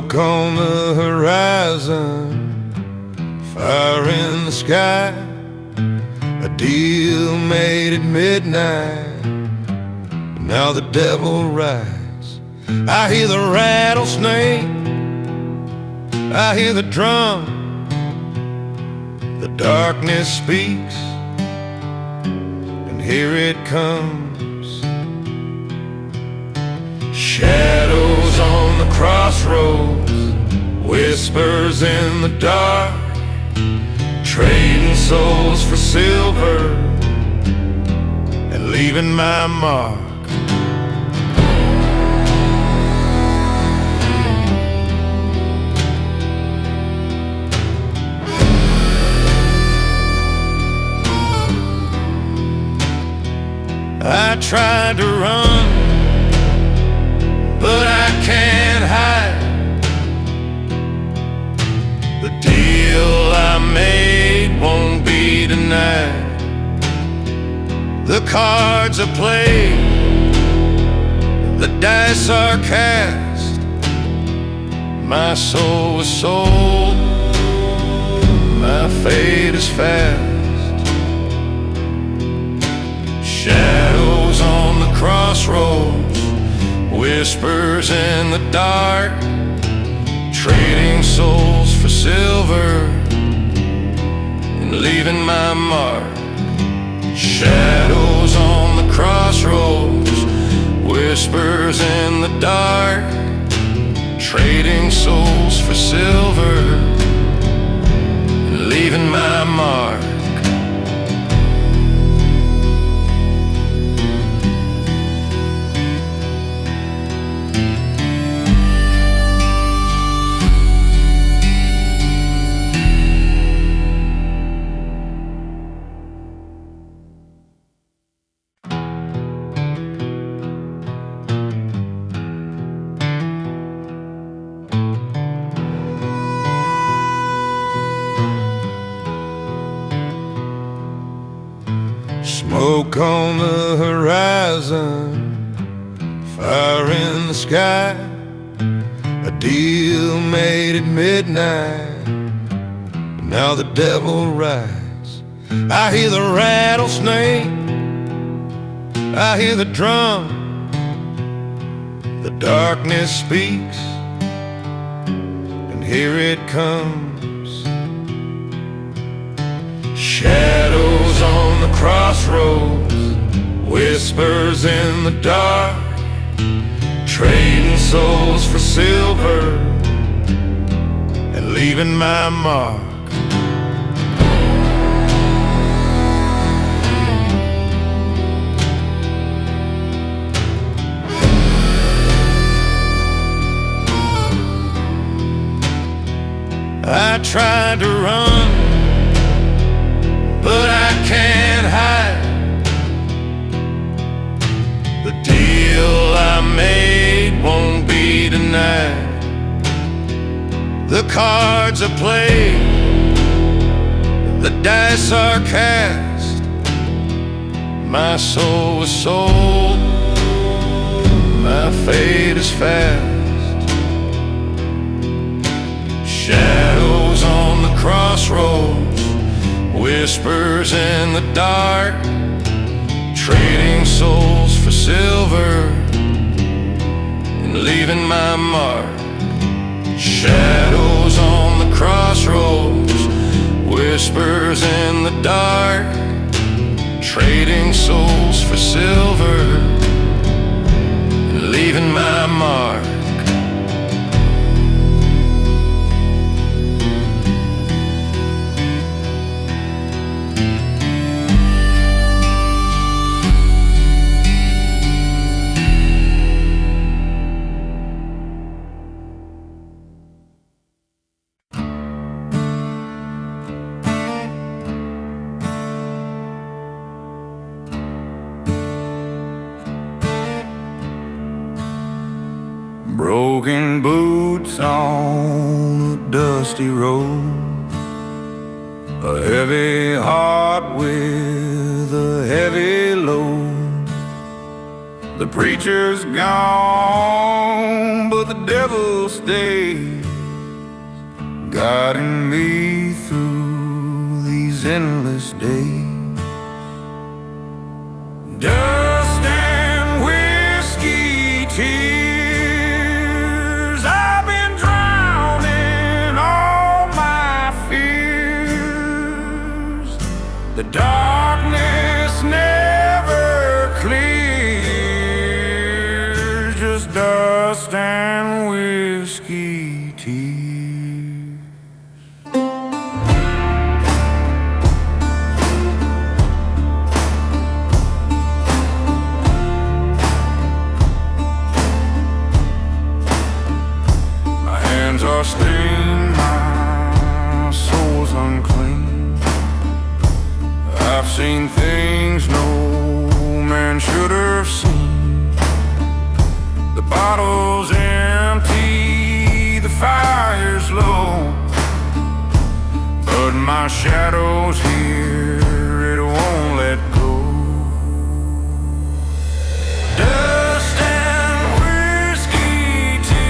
Smoke on the horizon, fire in the sky. A deal made at midnight, now the devil rides. I hear the rattlesnake, I hear the drum. The darkness speaks, and here it comes. Shadows on the crossroads, whispers in the dark, trading souls for silver and leaving my mark. I tried to run, but I can't hide. The deal I made won't be denied. The cards are played, the dice are cast. My soul was sold, my fate is fast. Shadows on the crossroads, whispers in the dark, trading souls for silver and leaving my mark. Shadows on the crossroads, whispers in the dark, trading souls for silver and leaving my mark. Smoke on the horizon, fire in the sky. A deal made at midnight, now the devil rides. I hear the rattlesnake, I hear the drum. The darkness speaks, and here it comes. Shadows on the crossroads, whispers in the dark, trading souls for silver and leaving my mark. I tried to run, but I can't hide. The deal I made won't be denied. The cards are played, the dice are cast. My soul was sold, my fate is fast. Shadows on the crossroads, whispers in the dark, trading souls for silver and leaving my mark. Shadows on the crossroads, whispers in the dark, trading souls for silver and leaving my mark. Broken boots on a dusty road, a heavy heart with a heavy load. The preacher's gone, but the devil stays. guiding me through these endless days. Dust and whiskey tears, I've been drowning all my fears. The darkness never clears, just dust and whiskey tears. Are stained, my soul's unclean. I've seen things no man should have seen. The bottle's empty, the fire's low, but my shadow's here, it won't let go. Dust and whiskey tears.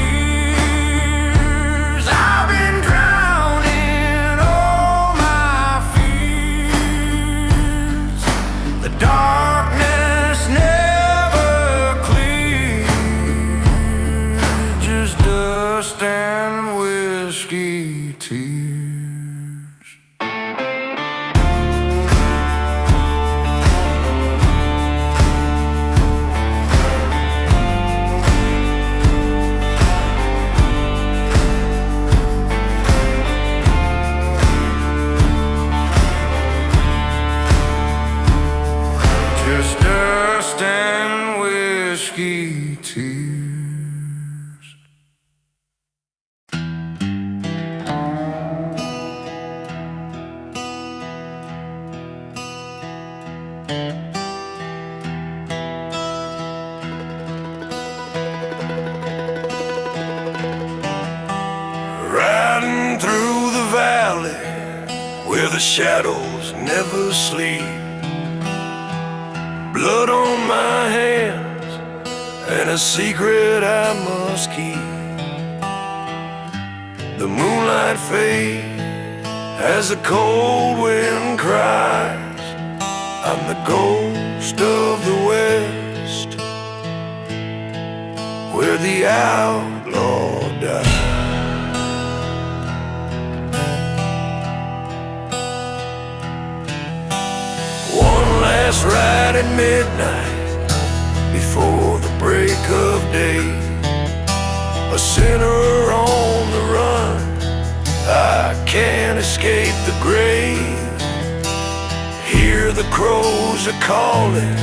Just dust and whiskey tears. Riding through the valley where the shadows never sleep, blood on my hands and a secret I must keep. The moonlight fades as the cold wind cries. I'm the ghost of the West, where the outlaw dies. Last ride at midnight, before the break of day. A sinner on the run, I can't escape the grave. Hear the crows are calling,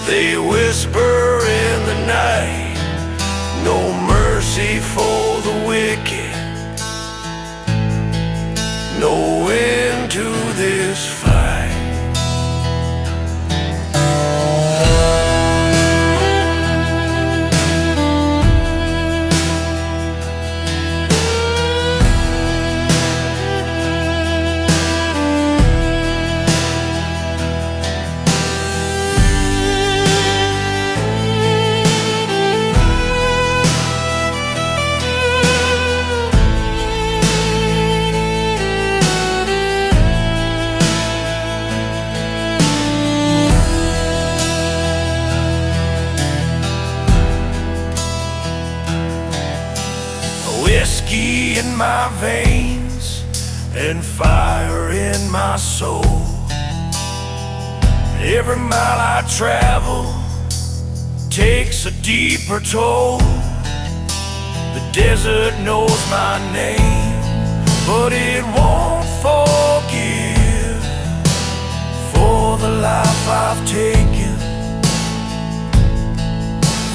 they whisper in the night. No mercy for the wicked, no end to this fight. Whiskey in my veins and fire in my soul. Every mile I travel takes a deeper toll. The desert knows my name, but it won't forgive for the life I've taken,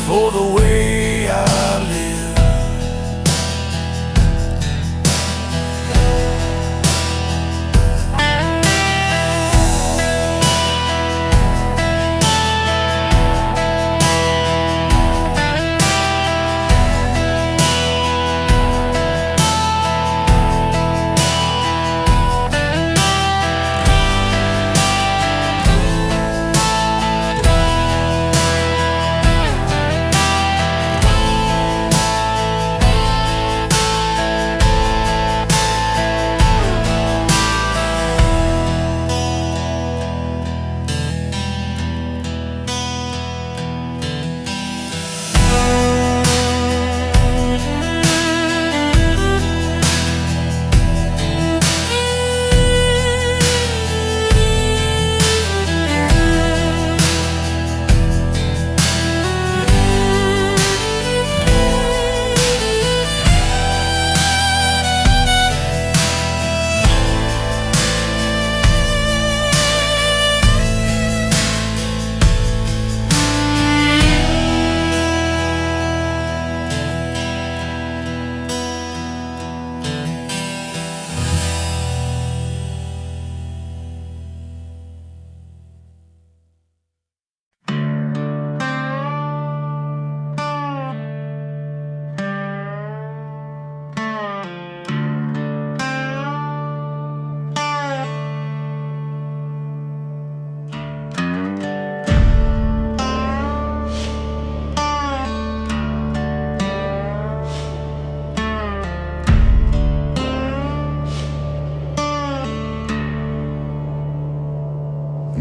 for the way I live.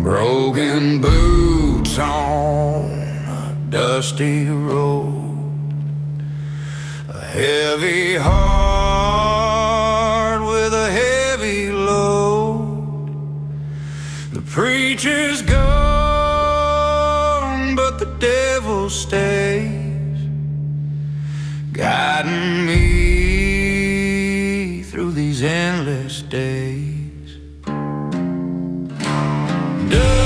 Broken boots on a dusty road, a heavy heart with a heavy load. The preacher's gone, but the devil stays, guiding me through these endless days. Dust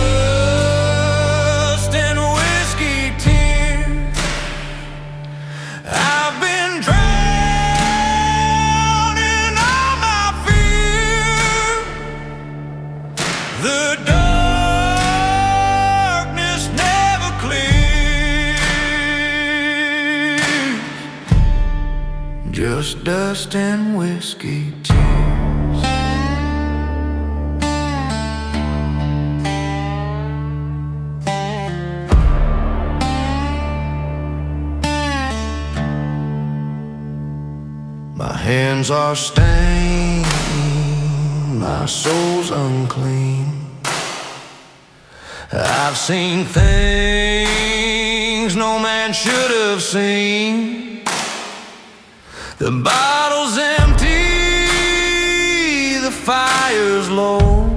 and whiskey tears, I've been drowning all my fear. The darkness never clears, just dust and whiskey tears. My hands are stained, my soul's unclean. I've seen things no man should have seen. The bottle's empty, the fire's low,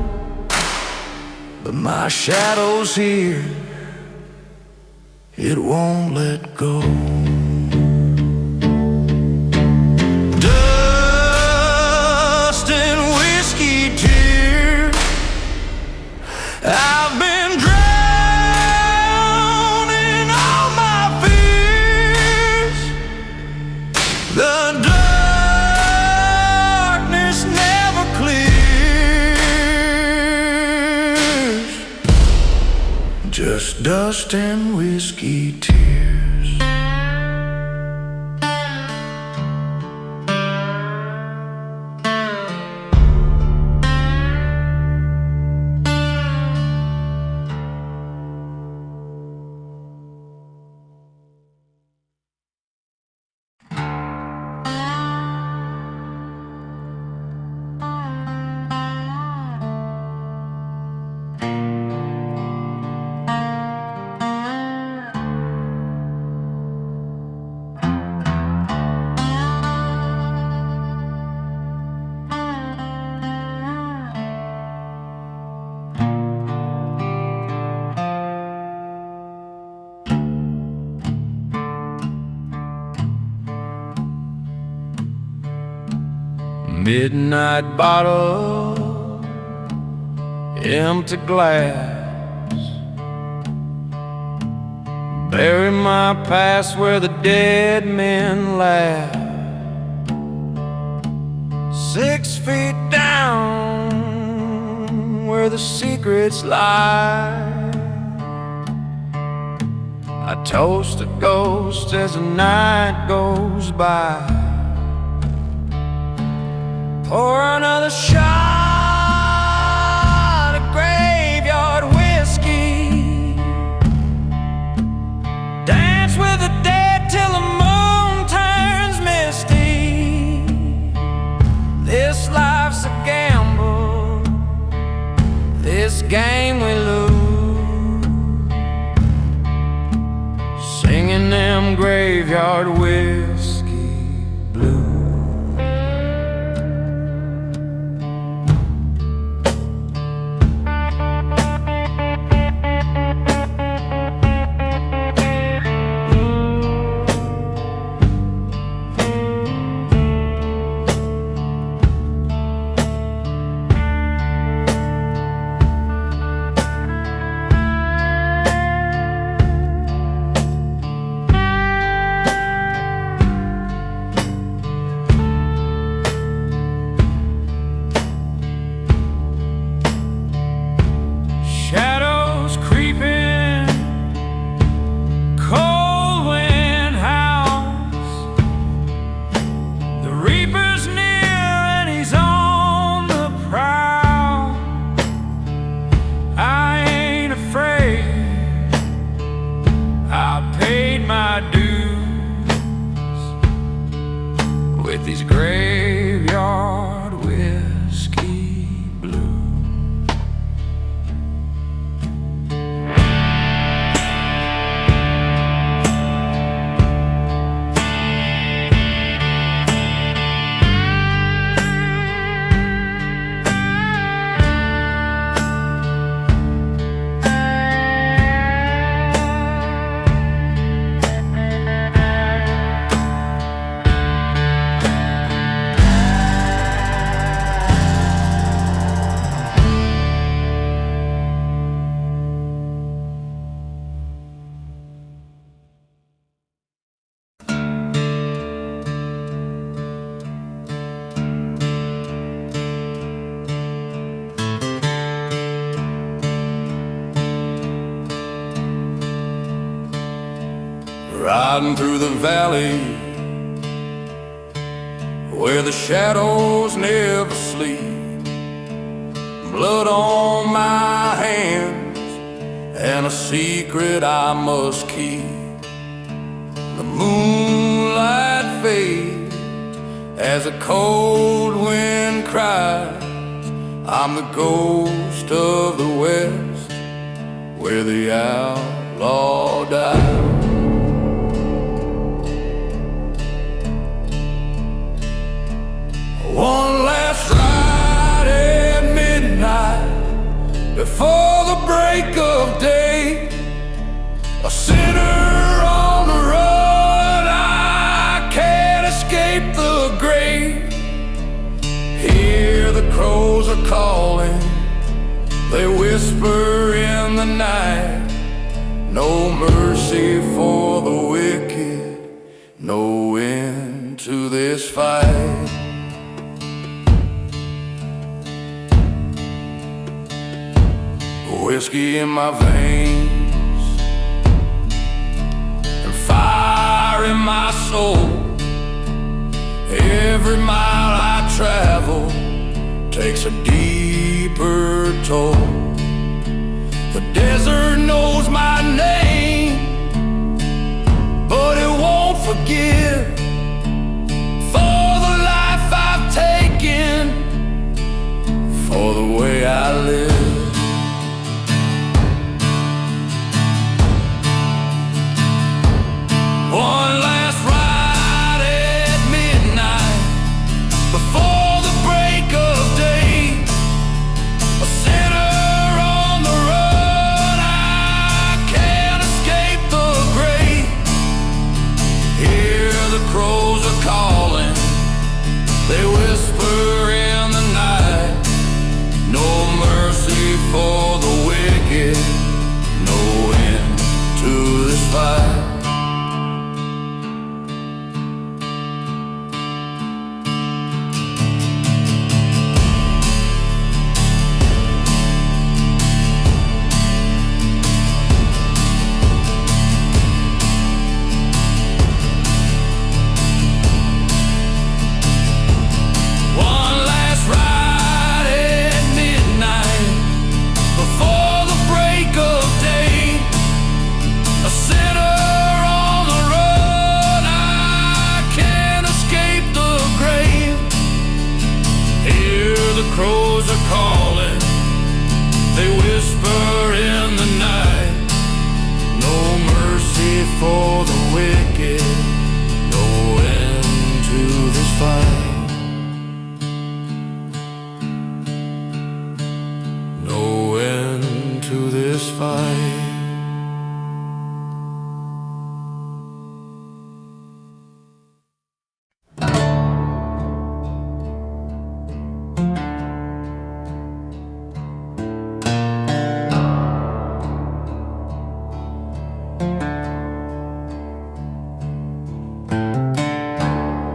but my shadow's here, it won't let go. I've been drowning all my fears. The darkness never clears, just dust and whiskey tears. Midnight bottle, empty glass, bury my past where the dead men laugh. 6 feet down where the secrets lie. I toast a ghost as the night goes by. Pour another shot of graveyard whiskey, dance with the dead till the moon turns misty. This life's a gamble, this game we lose, singing them graveyard whiskey blues. riding through the valley where the shadows never sleep. Blood on my hands and a secret I must keep. The moonlight fades as a cold wind cries. I'm the ghost of the West where the outlaw died. One last ride at midnight before the break of day. A sinner on the run, I can't escape the grave. Hear the crows are calling, they whisper in the night. No mercy for the wicked, no end to this fight. Whiskey in my veins and fire in my soul. Every mile I travel takes a deeper toll. The desert knows my name, but it won't forgive for the life I've taken, for the way I live. One last ride at midnight before the break of day. A sinner on the run, I can't escape the grave. Hear the crows are calling, they whisper in the night. No mercy for the wicked, no end to this fight. Crows are calling, they whisper in the night. No mercy for the wicked, no end to this fight. No end to this fight.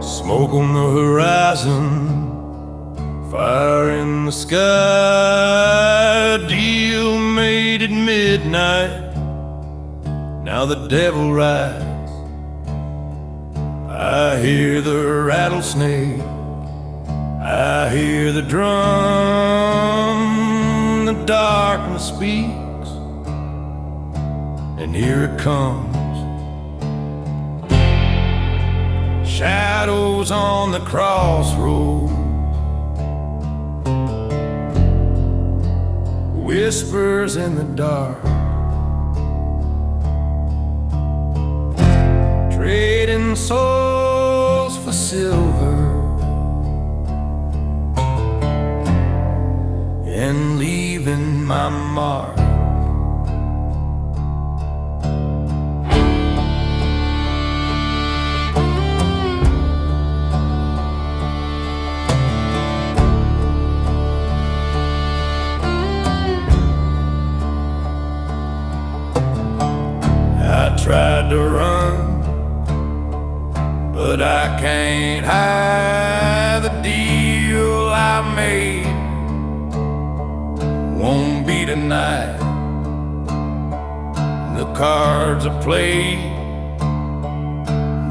Smoke on the horizon, fire in the sky. A deal made at midnight, now the devil rides. I hear the rattlesnake, I hear the drum. The darkness speaks, and here it comes. Shadows on the crossroads, whispers in the dark, trading souls for silver and leaving my mark. Tried to run, but I can't hide the deal I made. Won't be tonight. The cards are played,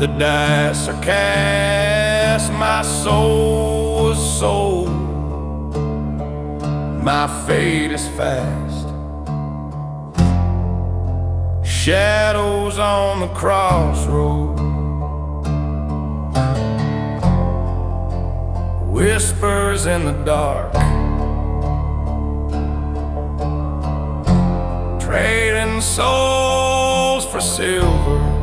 The dice are cast, my soul is sold, my fate is fast. Shadows on the crossroad, whispers in the dark, trading souls for silver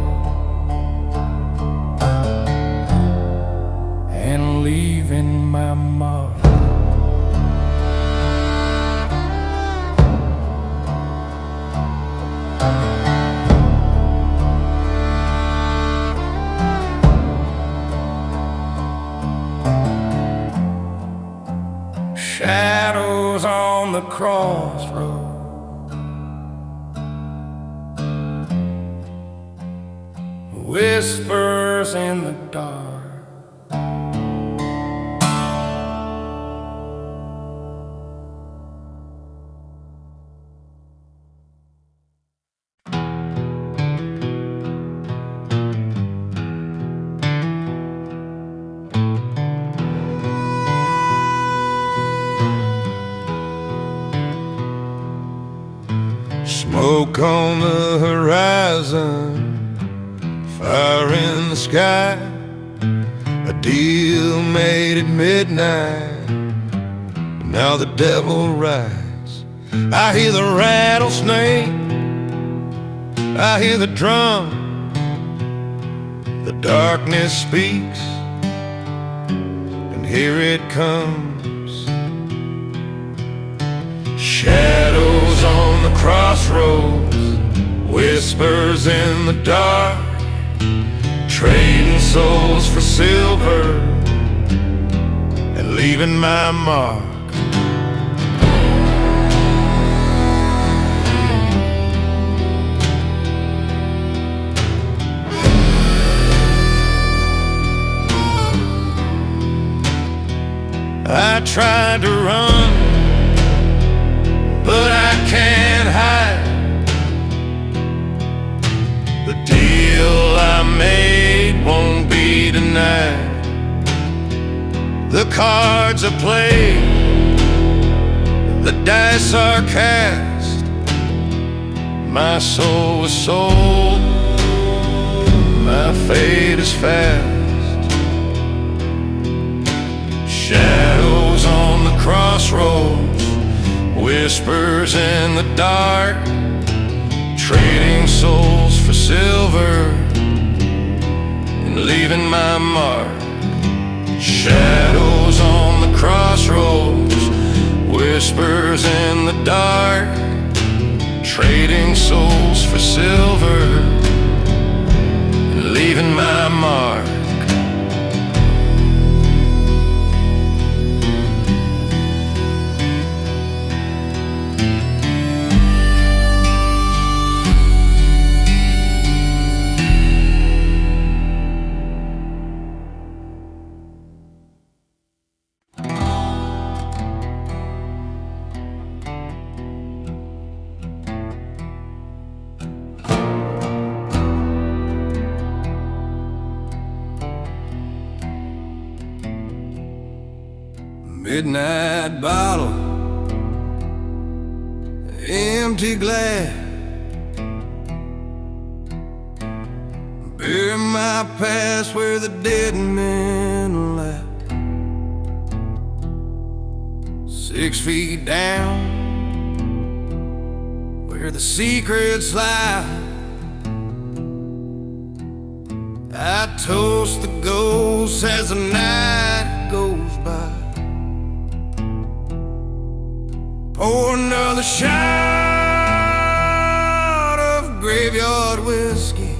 and leaving my mark. Shadows on the crossroad, whispers in the dark. Smoke on the horizon, fire in the sky, a deal made at midnight, now the devil rides. I hear the rattlesnake, I hear the drum, the darkness speaks, and here it comes. Shadows on the crossroads, whispers in the dark, trading souls for silver and leaving my mark. I tried to run, but I can't hide. The deal I made won't be denied. The cards are played, the dice are cast, my soul is sold, my fate is fast. Shadows on the crossroads, whispers in the dark, trading souls for silver and leaving my mark. Shadows on the crossroads, whispers in the dark, trading souls for silver and leaving my mark. Midnight bottle, empty glass, bury my past where the dead men laugh. 6 feet down, where the secrets lie, I toast the ghosts as the night goes by. Pour another shot of graveyard whiskey,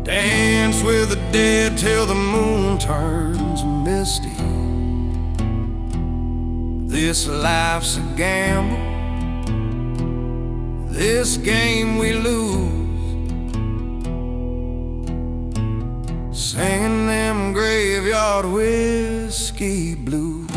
dance with the dead till the moon turns misty. This life's a gamble, this game we lose, singing them graveyard whiskey blues.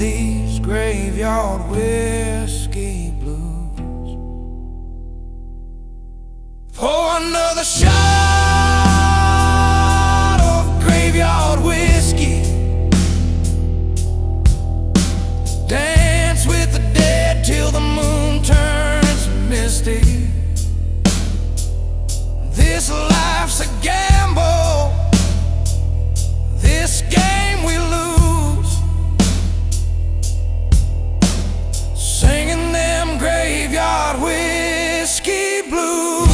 these graveyard whiskey blues. Pour another shot of graveyard whiskey. Dance with the dead till the moon turns misty. This life's a gamble, this game we lose. Singing them graveyard whiskey blues.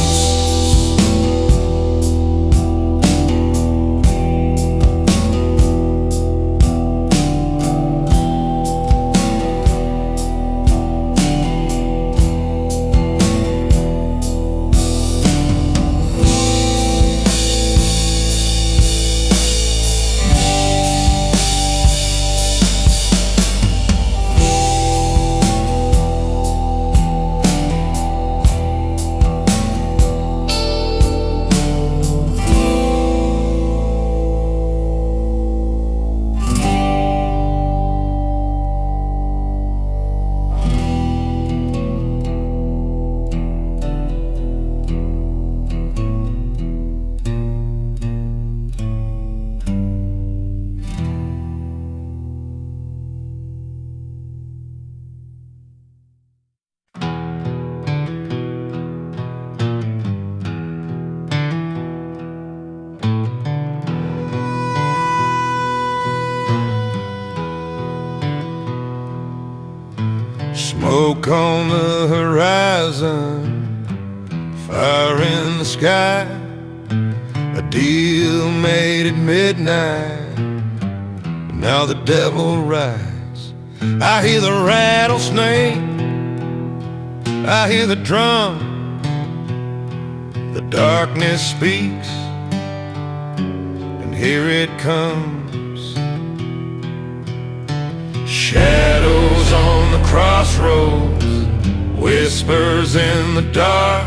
Smoke on the horizon, fire in the sky. A deal made at midnight, now the devil rides. I hear the rattlesnake, I hear the drum. The darkness speaks, and here it comes. Shadows on the crossroads, whispers in the dark,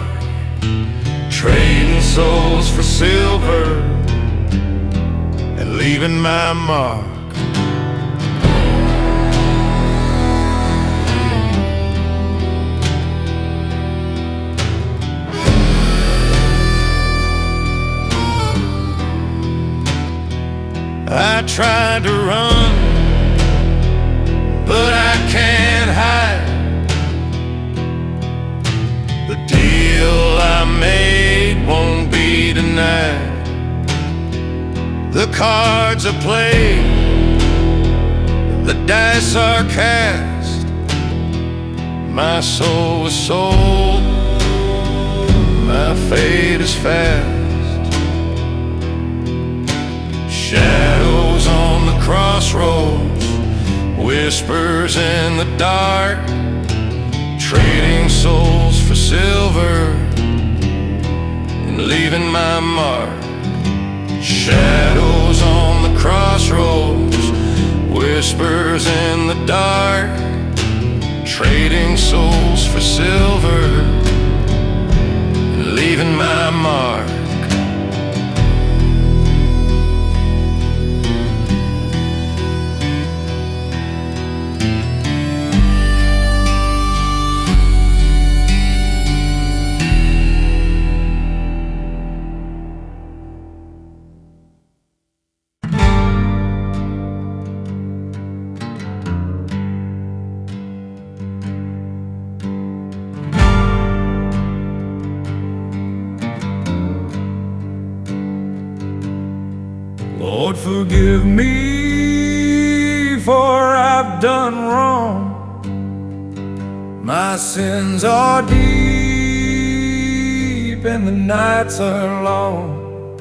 trading souls for silver and leaving my mark. I tried to run, but I can't hide. The deal I made won't be denied. The cards are played, the dice are cast. My soul was sold, my fate is fast. Shadows on the crossroads, whispers in the dark, trading souls for silver and leaving my mark. Shadows on the crossroads, whispers in the dark, trading souls for silver and leaving my mark. Lord, forgive me, for I've done wrong. My sins are deep and the nights are long.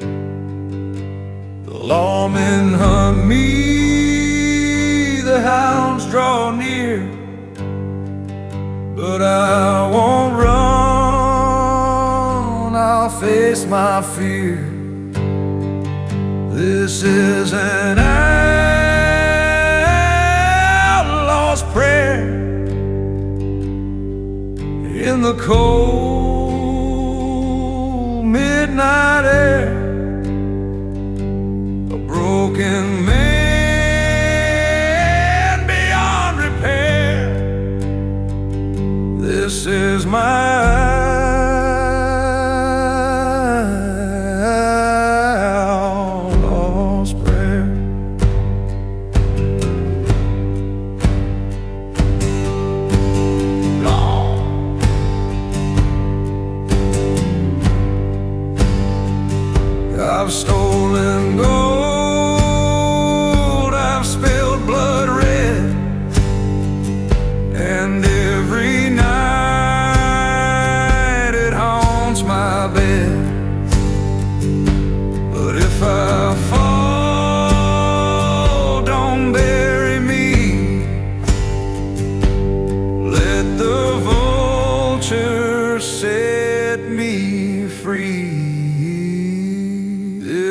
The lawmen hunt me, the hounds draw near, but I won't run, I'll face my fear. This is an outlaw's prayer in the cold midnight air. A broken man beyond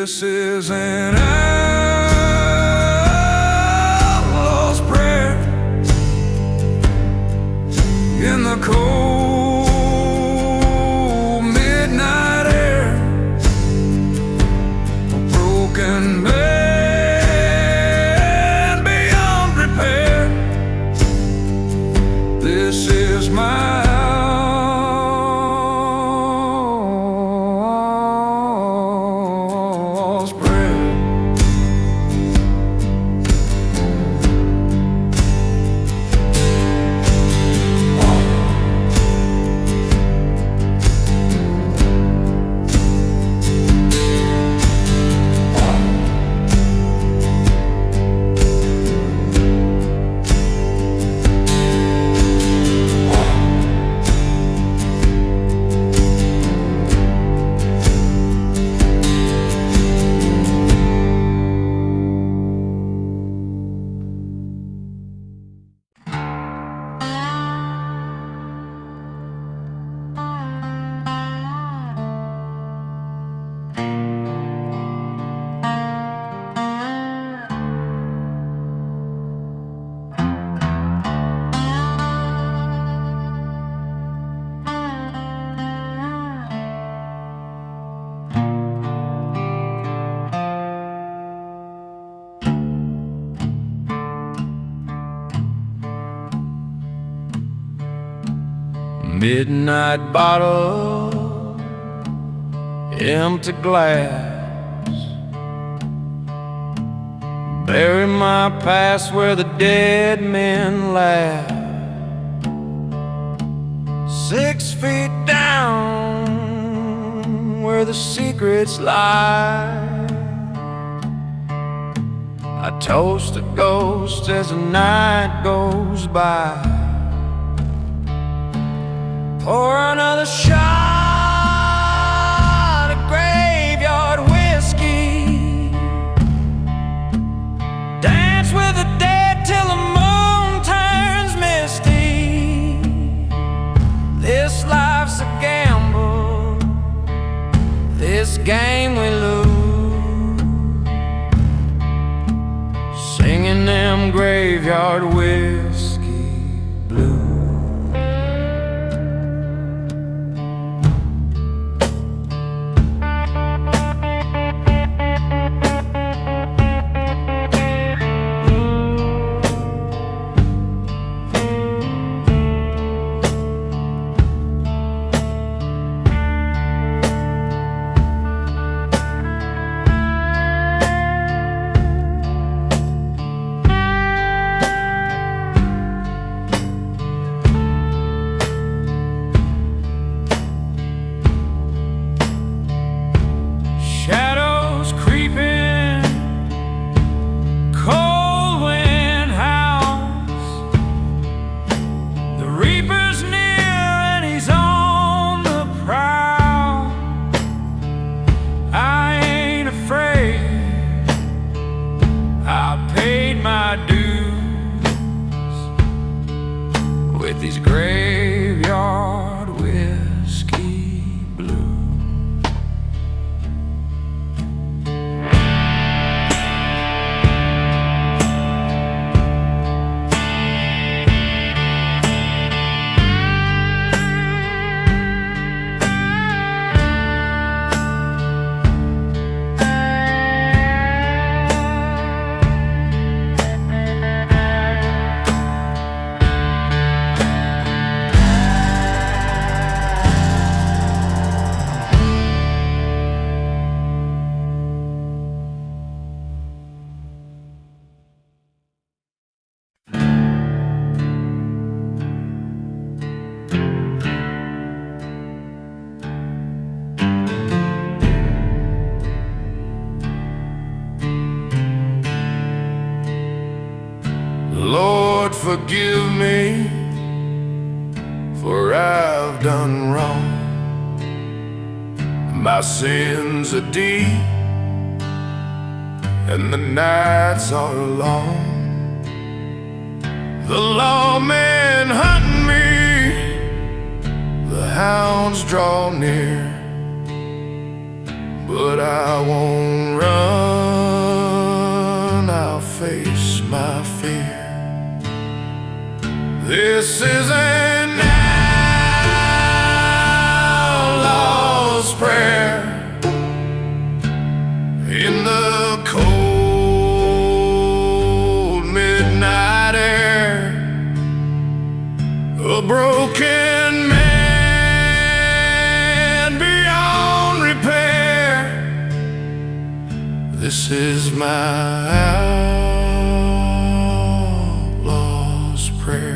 This is an outlaw's prayer in the cold midnight air, a broken man beyond repair. This is my midnight bottle, empty glass. Bury my past where the dead men laugh. 6 feet down where the secrets lie. I toast a ghost as the night goes by. Pour another shot of graveyard whiskey. Dance with the dead till the moon turns misty. This life's a gamble, this game we lose. Singing them graveyard whiskey blues. Shadows creeping, cold wind howls. The reaper's near and he's on the prowl. I ain't afraid, I paid my dues with these graveyard whiskey blues. Lord, forgive me, for I've done wrong. My sins are deep, and the nights are long. The lawmen hunt me, the hounds draw near, but I won't This is an outlaw's prayer in the cold midnight air. A broken man beyond repair. This is my outlaw's prayer.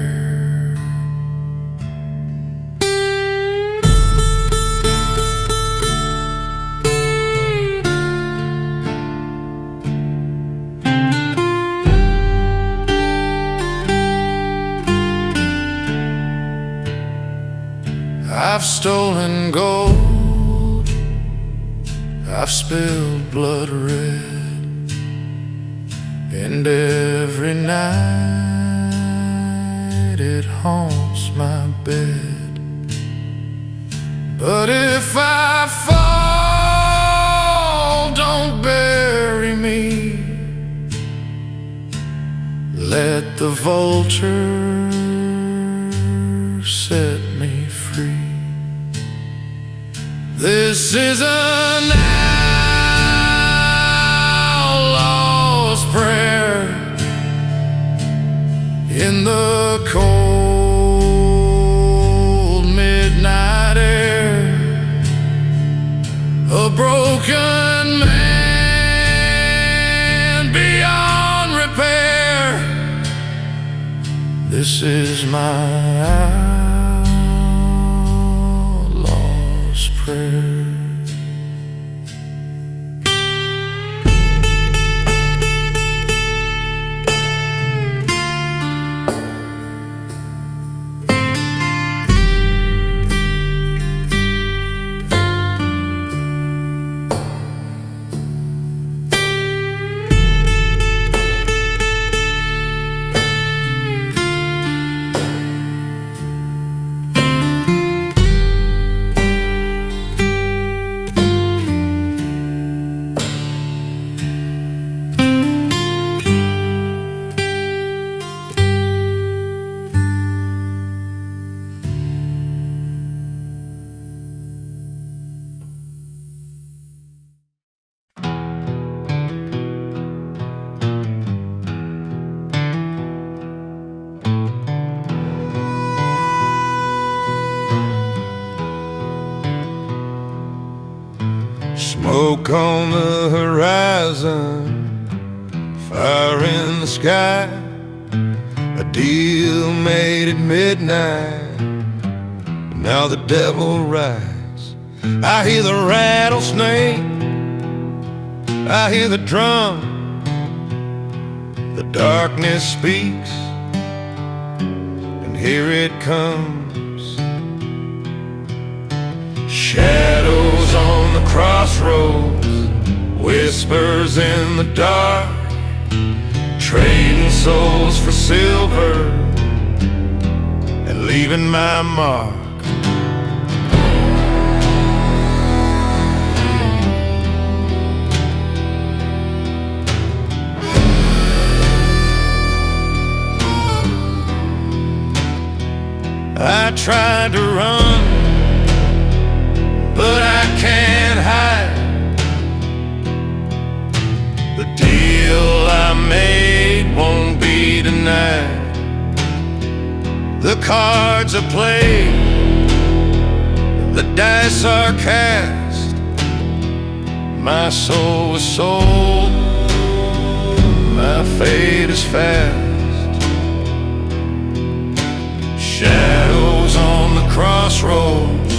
I've stolen gold, I've spilled blood red, and every night it haunts my bed. But if I fall, don't bury me. Let the vulture set me free. This is an outlaw's prayer in the cold midnight air. A broken man beyond repair. This is my outlaw's prayer. Smoke on the horizon, fire in the sky. A deal made at midnight, now the devil rides. I hear the rattlesnake, I hear the drum. The darkness speaks, and here it comes. Shadows on the crossroads, whispers in the dark, trading souls for silver and leaving my mark. I tried to run, but I can't hide. The deal I made won't be denied. The cards are played, the dice are cast. My soul was sold, my fate is fast. Shadows on the crossroads,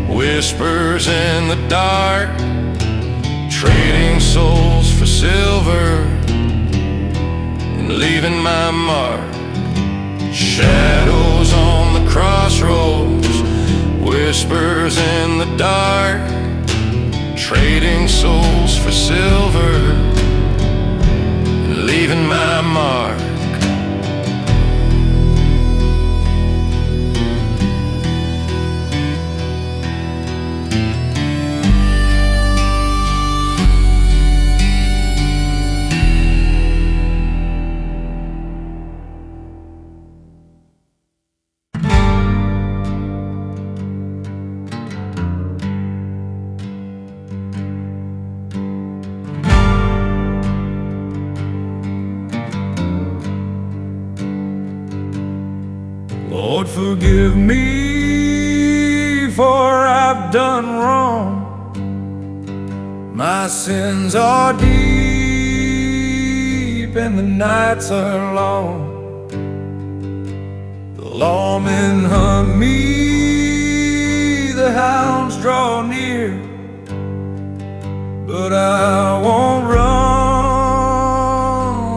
whispers in the dark, trading souls for silver and leaving my mark. Shadows on the crossroads, whispers in the dark, trading souls for silver and leaving my mark. Lord, forgive me, for I've done wrong. My sins are deep and the nights are long. The lawmen hunt me, the hounds draw near, but I won't run,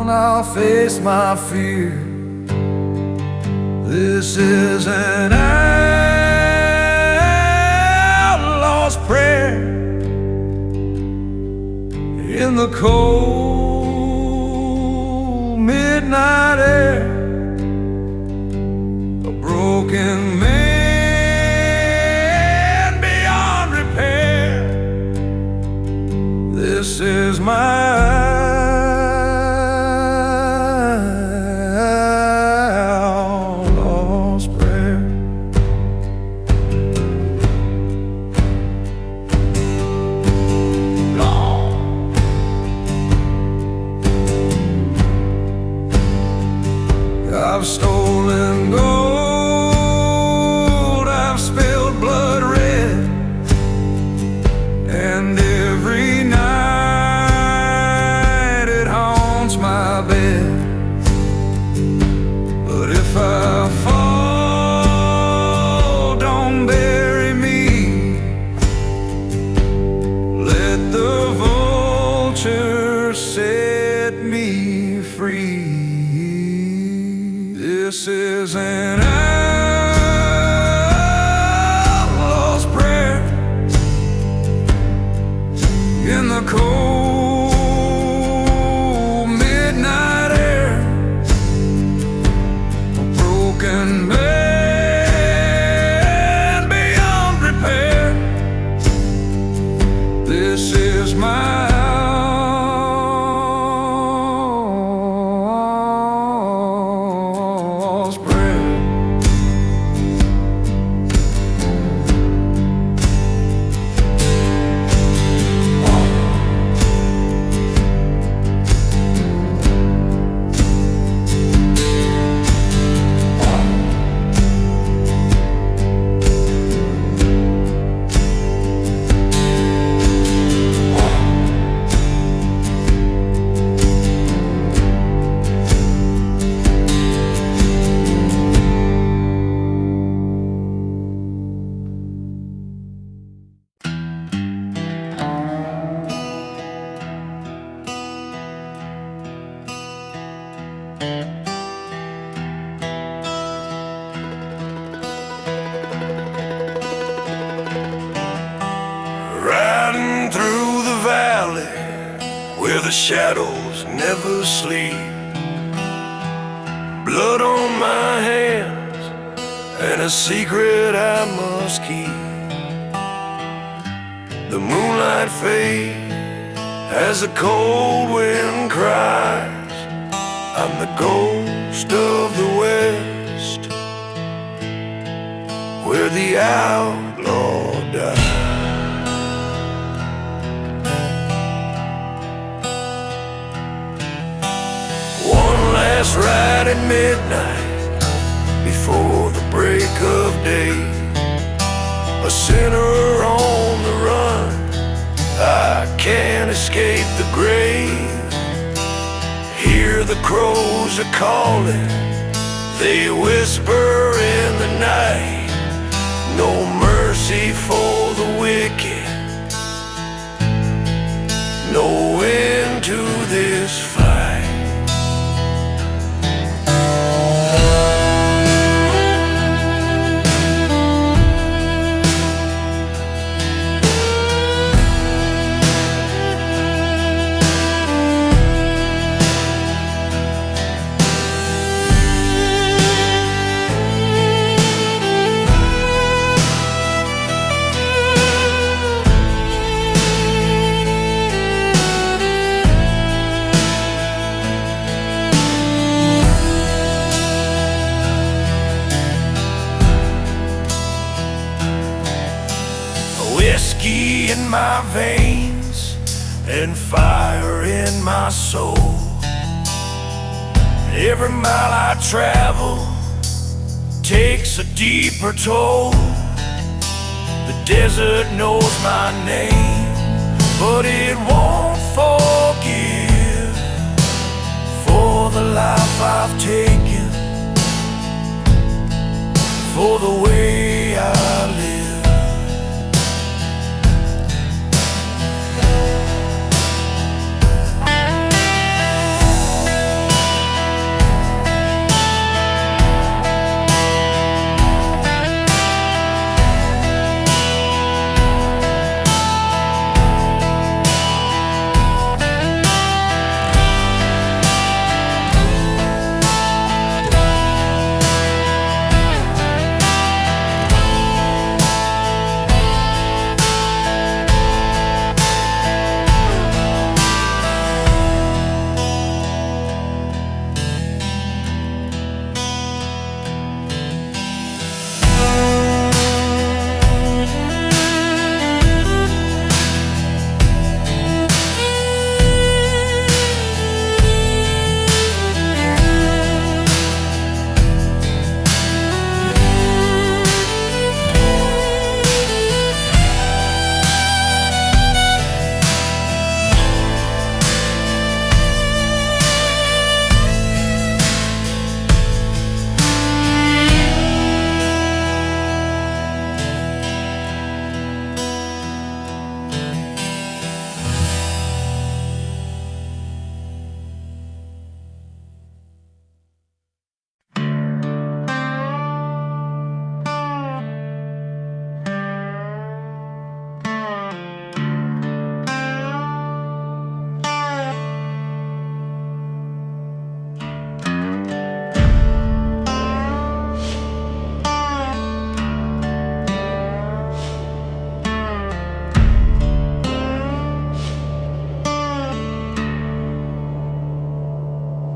I'll face my fear. This is an outlaw's prayer in the cold midnight air. A broken man beyond repair. This is my outlaw's prayer. I've stolen gold, I've spilled blood red, and every night it haunts my bed. But if I fall, don't bury me. Let the vulture set me free. This is an outlaw's prayer in the cold midnight air. A broken man beyond repair. This is my riding through the valley where the shadows never sleep. Blood on my hands and a secret I must keep. The moonlight fades as the cold wind cries. I'm the ghost of the West, where the outlaw dies. Last ride at midnight, before the break of day. A sinner on the run, I can't escape the grave. Hear the crows are calling, they whisper in the night. No mercy for the wicked, no end to this fight. Whiskey in my veins and fire in my soul. Every mile I travel takes a deeper toll. The desert knows my name, but it won't forgive for the life I've taken, for the way I live.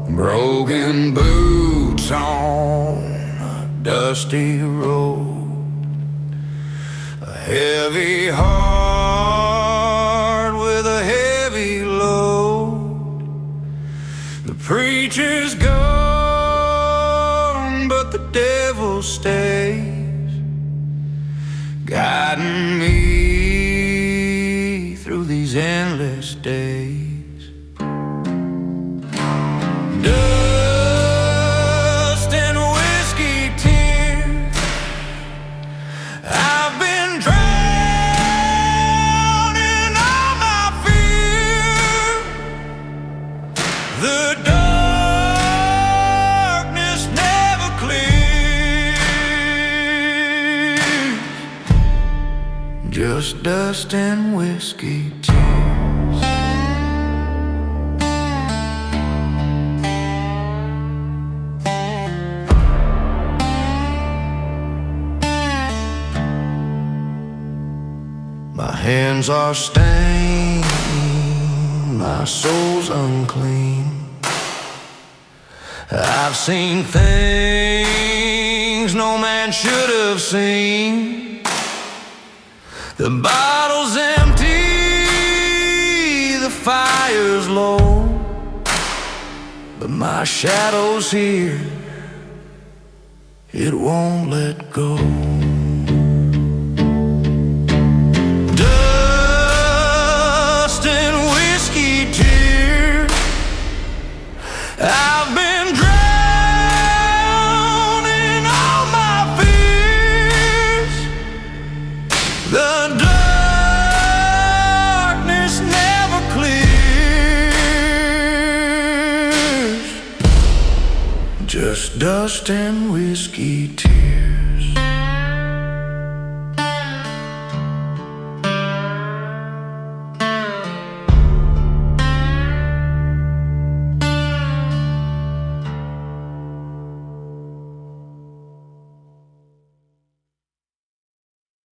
Broken boots on a dusty road, a heavy heart with a heavy load. The preacher's gone, but the devil stays, guiding me through these endless days. Dust and whiskey tears, I've been drowning all my fear. The darkness never clears, just dust and whiskey tears. My hands are stained, my soul's unclean. I've seen things no man should have seen. The bottle's empty, the fire's low, but my shadow's here, it won't let go. I've been drowning all my fears. The darkness never clears, just dust and whiskey tears.